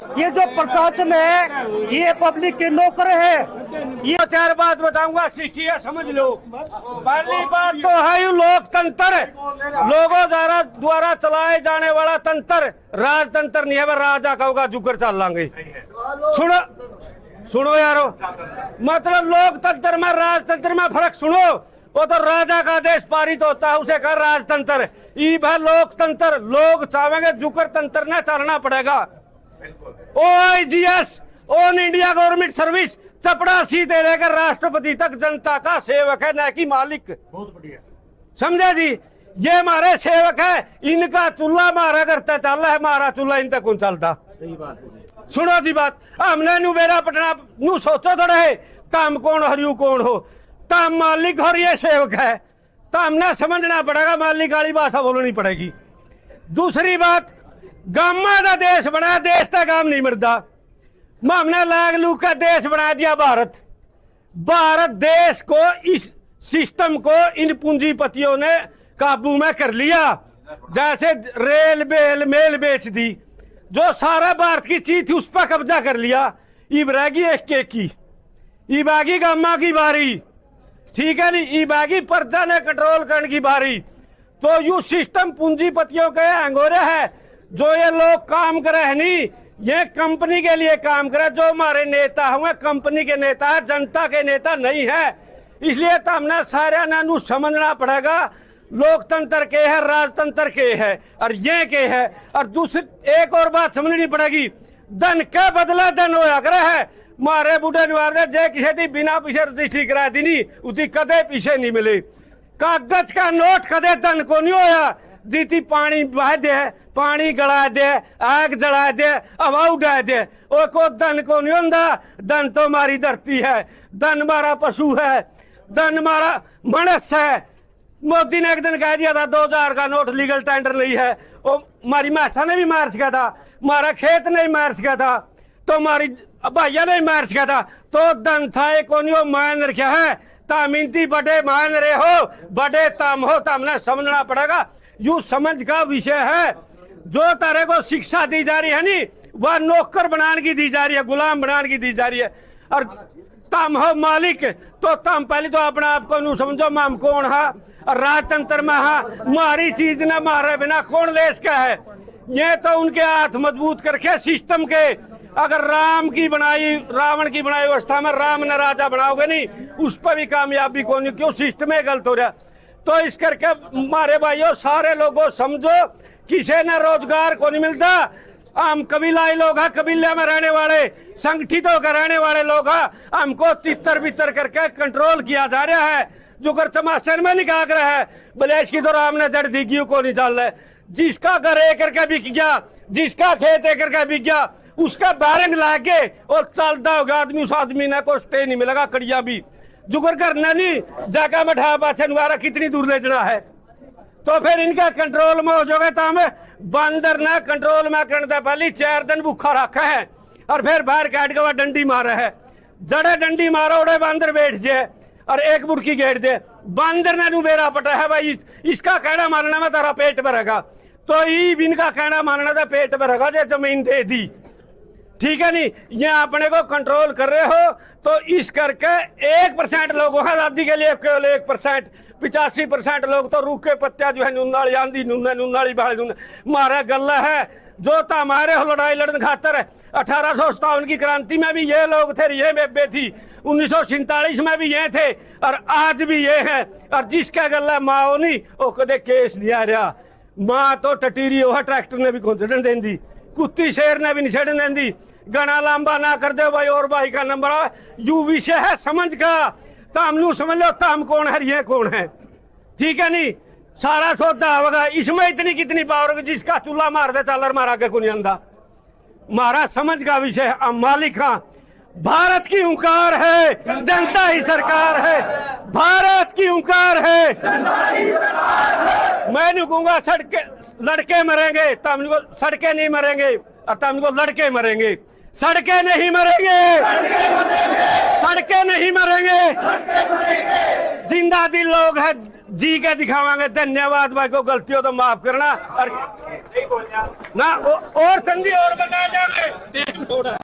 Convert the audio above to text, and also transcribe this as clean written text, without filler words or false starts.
ये जो प्रशासन है ये पब्लिक के नौकर है। ये चार बात बताऊंगा, सीखिए, समझ लो। पहली बात तो है ये लोकतंत्र, लोगों द्वारा चलाए जाने वाला तंत्र राजतंत्र नहीं है। राजा कहोगा जुकर चल लांगे। सुनो यारो, मतलब लोकतंत्र में राजतंत्र में फर्क सुनो। वो तो राजा का आदेश पारित होता है, उसे कर राजतंत्र। ई भाई लोकतंत्र, लोग चाहेंगे जुकर तंत्र न चलना पड़ेगा। OIGS all India government service चपड़ासी से लेकर राष्ट्रपति तक जनता का सेवक है, न कि मालिक। बहुत बढ़िया, समझे जी। ये हमारे सेवक है, इनका चूल्हा हमारा करता चल रहा है, हमारा चूल्हा इन तक कौन चलता। सही बात है। सुनो जी बात, हमने नु बेरा पटना नु सोचो थोड़ा है तम कौन हरियू कौन हो, तम मालिक और ये सेवक है, तो हमने समझना पड़ेगा, मालिक वाली भाषा बोलनी पड़ेगी। दूसरी बात, गामा का देश बना, देश का काम नहीं मरदा। हमने लाग लू का देश बना दिया भारत। भारत देश को, इस सिस्टम को इन पूंजीपतियों ने काबू में कर लिया। जैसे रेल बेल मेल बेच दी, जो सारा भारत की चीज थी उस पर कब्जा कर लिया। इबरागी एक की, इबागी गामा की बारी, ठीक है नहीं, इबागी प्रजा ने कंट्रोल करने की बारी। तो यू सिस्टम पूंजीपतियों के अंगोरे है। जो ये लोग काम करे है नहीं, ये कंपनी के लिए काम करे। जो हमारे नेता हुए कंपनी के नेता है, जनता के नेता नहीं है। इसलिए तो हमने सारे नानू समझना पड़ेगा, लोकतंत्र के है, राजतंत्र के है और ये के है। और दूसरी एक और बात समझनी पड़ेगी, धन के बदला धन होया करे है। मारे बूढ़े निवार दे जे किसी दी बिना पीछे रजिस्ट्री करा दी नहीं, उती कदे पीछे नहीं मिले। कागज का नोट कदे धन को नहीं होया। जीती पानी बहा दे, पानी गला दे, आग जला दे, हवा उड़ा दे, वो को धन को नहीं होता। धन तो हमारी धरती है, धन हमारा पशु है, धन हमारा मनुष्य है। मोदी ने एक दिन कह दिया था 2000 का नोट लीगल टेंडर नहीं है। वो हमारी मैसा ने भी मार सका था, हमारा खेत नहीं मार सका था, तो हमारी भैया नहीं मार सका था। तो धन था एक मान रखा है, तामिनती बड़े मान रहे हो, बड़े तम हो, तो हमने समझना पड़ेगा। यू समझ का विषय है। जो तारे को शिक्षा दी जा रही है नी, वह नौकर बनाने की दी जा रही है, गुलाम बनाने की दी जा रही है। और तम हो मालिक, तो तम पहले तो अपने आप को नू समझो हम कौन है। और राजतंत्र में हाँ, मारी चीज न मारे बिना कौन लेस का है। ये तो उनके हाथ मजबूत करके सिस्टम के, अगर रावण की बनाई व्यवस्था में राम ने राजा बनाओगे नहीं, उस पर भी कामयाबी कौन, क्यों सिस्टम गलत हो रहा। तो इस करके हमारे भाइयों सारे लोगों समझो, किसी ने रोजगार को नहीं मिलता। हम कबीलाई लोग हैं, कबीले में रहने वाले, संगठित होकर रहने वाले लोग हैं। हमको तितर बितर करके कंट्रोल किया जा रहा है, जो कर तमाशन में निकाल रहा है। बलेश की तो राम ने जड़ दी को नहीं डाल रहे। जिसका घर एक करके बिक गया, जिसका खेत एक करके बिक गया, उसका बैरंग लाके और चलता होगा आदमी, उस आदमी ने को स्टे नहीं मिलेगा। कड़िया भी जुगर करना नहीं, जाका बैठा बाछे नुआरा कितनी दूर ले जाना है। तो फिर इनका कंट्रोल में हो जाओगे। तो हमें बंदर ना कंट्रोल में करने पहले 4 दिन भूखा रखा है, और फिर बाहर काट के डंडी मारा है। जड़े डंडी मारो उड़े बंदर बैठ जाए और एक बुड़की गेट दे। बंदर ने नु बेरा पटा है भाई, इसका कहना मानना में तेरा पेट भरेगा। तो इनका कहना मानना था पेट भरेगा, जे जमीन दे दी, ठीक है नहीं। ये अपने को कंट्रोल कर रहे हो। तो इस करके 1% लोगों है आजादी के लिए, केवल 1%, 85% लोग तो रूखे पत्तिया जो है नुनाली आंधी नुनाली बाढ़ मारा गला है। जो था हमारे लड़ाई लड़ने खातर 1857 की क्रांति में भी ये लोग थे, ये बेबे थी, 1947 में भी ये थे, और आज भी ये है। और जिसका गला माओ नहीं, वो कदे केस नहीं आ रहा। माँ तो टटीरी हो, ट्रैक्टर ने भी कौन चढ़न देंदी, कुत्ती शेर ने भी नहीं चढ़न देंदी। गणा लंबा ना कर दे भाई, और भाई का नंबर यू विषय है समझ का। तम नू समझ लो, तम कौन है, ये कौन है, ठीक है नहीं। सारा सौदा होगा इसमें, इतनी कितनी पावर होगी। जिसका चूल्हा मार दे चालर मारा के कोई अंदा। मारा समझ का विषय है। मालिक हाँ, भारत की हुंकार है, जनता ही सरकार है। भारत की हुंकार है, मैं नहीं कहूंगा सड़के लड़के मरेंगे, तम सड़के नहीं मरेंगे, और तुमको लड़के मरेंगे। सड़के नहीं मरेंगे, सड़के नहीं मरेंगे। जिंदा दिल लोग हैं, जी के दिखावांगे। धन्यवाद भाई को, गलती हो तो माफ करना। और ना और संधि और बता जाएंगे।